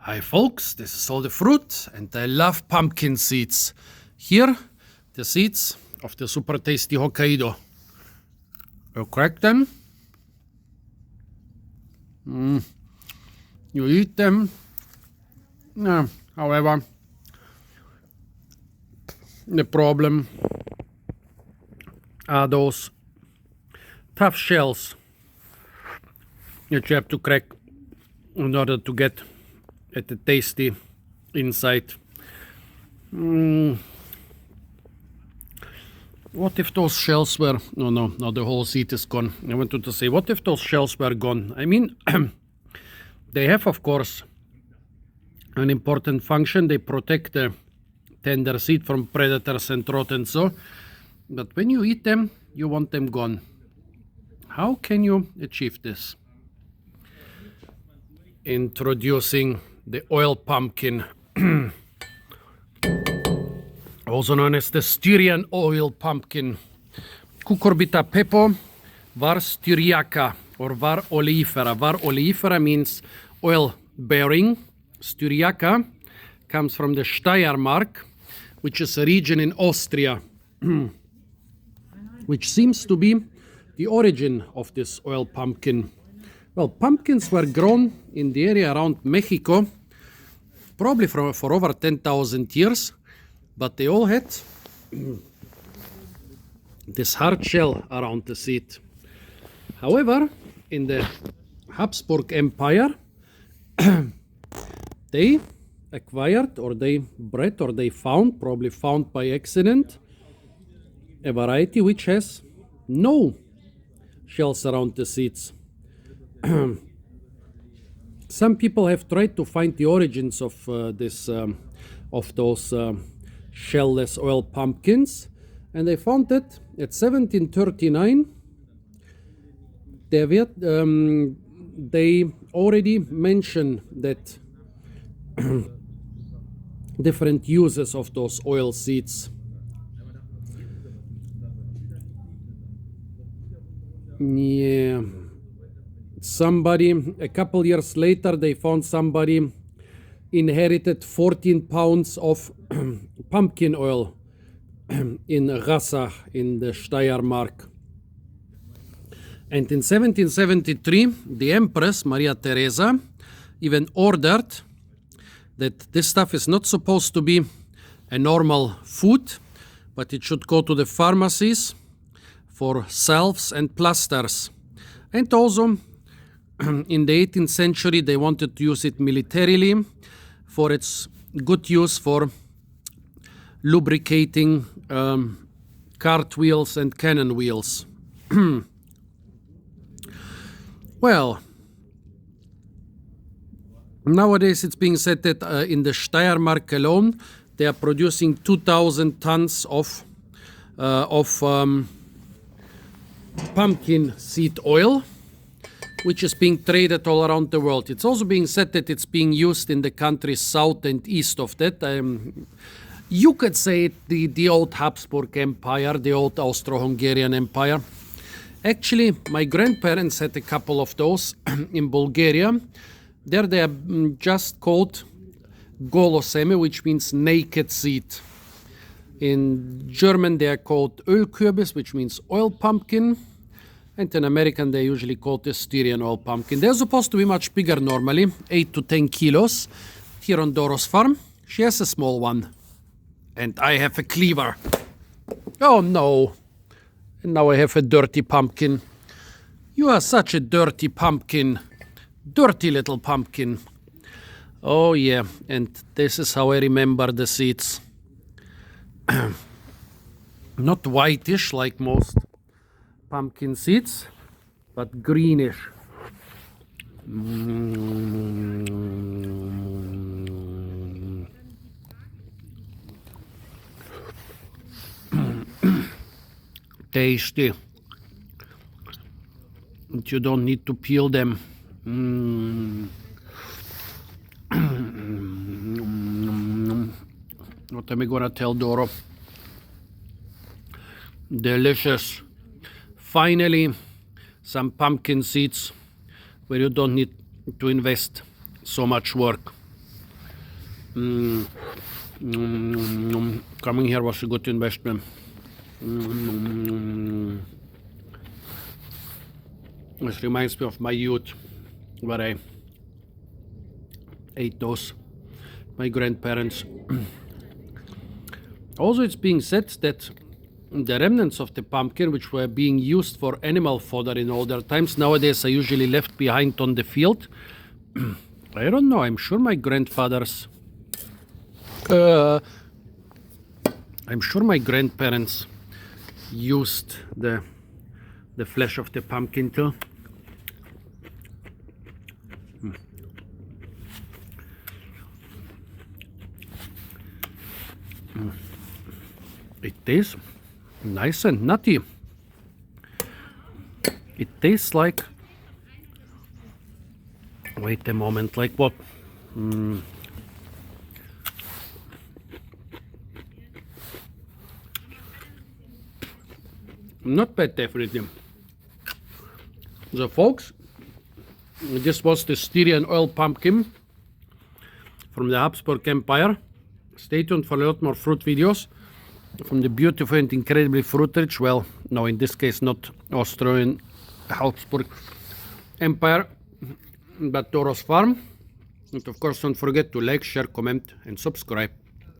Hi folks, this is all the fruit and I love pumpkin seeds. Here, the seeds of the super tasty Hokkaido. You crack them. You eat them. However, the problem are those tough shells that you have to crack in order to get at the tasty inside. What if those shells were... No, the whole seed is gone. I wanted to say, what if those shells were gone? I mean, they have, of course, an important function. They protect the tender seed from predators and rodents. But when you eat them, you want them gone. How can you achieve this? Introducing the oil pumpkin, also known as the Styrian Oil Pumpkin. Cucurbita pepo, var styriaca, or var oleifera. Var oleifera means oil bearing. Styriaca comes from the Steiermark, which is a region in Austria, which seems to be the origin of this oil pumpkin. Well, pumpkins were grown in the area around Mexico, probably for over 10,000 years, but they all had this hard shell around the seed. However, in the Habsburg Empire, they acquired, or they bred, or they found, probably found by accident, a variety which has no shells around the seeds. Some people have tried to find the origins of those shellless oil pumpkins, and they found that at 1739 they already mentioned that different uses of those oil seeds. Yeah. A couple years later, they found somebody inherited 14 pounds of pumpkin oil in Rassach in the Steiermark. And in 1773, the Empress Maria Theresa even ordered that this stuff is not supposed to be a normal food, but it should go to the pharmacies for salves and plasters. And also, in the 18th century, they wanted to use it militarily for its good use for lubricating cart wheels and cannon wheels. Well, nowadays it's being said that in the Steiermark alone, they are producing 2,000 tons of pumpkin seed oil, which is being traded all around the world. It's also being said that it's being used in the countries south and east of that. You could say the old Habsburg Empire, the old Austro-Hungarian Empire. Actually, my grandparents had a couple of those in Bulgaria. There they are just called goloseme, which means naked seed. In German they are called Ölkürbis, which means oil pumpkin. And in American, they usually call it the Styrian Oil Pumpkin. They're supposed to be much bigger normally, 8 to 10 kilos. Here on Doro's farm, she has a small one. And I have a cleaver. Oh no. And now I have a dirty pumpkin. You are such a dirty pumpkin. Dirty little pumpkin. Oh yeah, and this is how I remember the seeds. Not whitish like most pumpkin seeds, but greenish. Tasty. And you don't need to peel them. What am I gonna tell Doro? Delicious. Finally, some pumpkin seeds where you don't need to invest so much work. Coming here was a good investment. This reminds me of my youth, where I ate those. My grandparents. Also, it's being said that the remnants of the pumpkin, which were being used for animal fodder in older times, nowadays are usually left behind on the field. I don't know, I'm sure my grandfathers... I'm sure my grandparents used the flesh of the pumpkin too. It tastes nice and nutty. It tastes like... Wait a moment, like what? Not bad, definitely. So folks, this was the Styrian Oil Pumpkin from the Habsburg Empire. Stay tuned for a lot more fruit videos from the beautiful and incredibly fruit rich, well, no, in this case not Austrian Habsburg Empire, but Toros Farm. And of course, don't forget to like, share, comment and subscribe.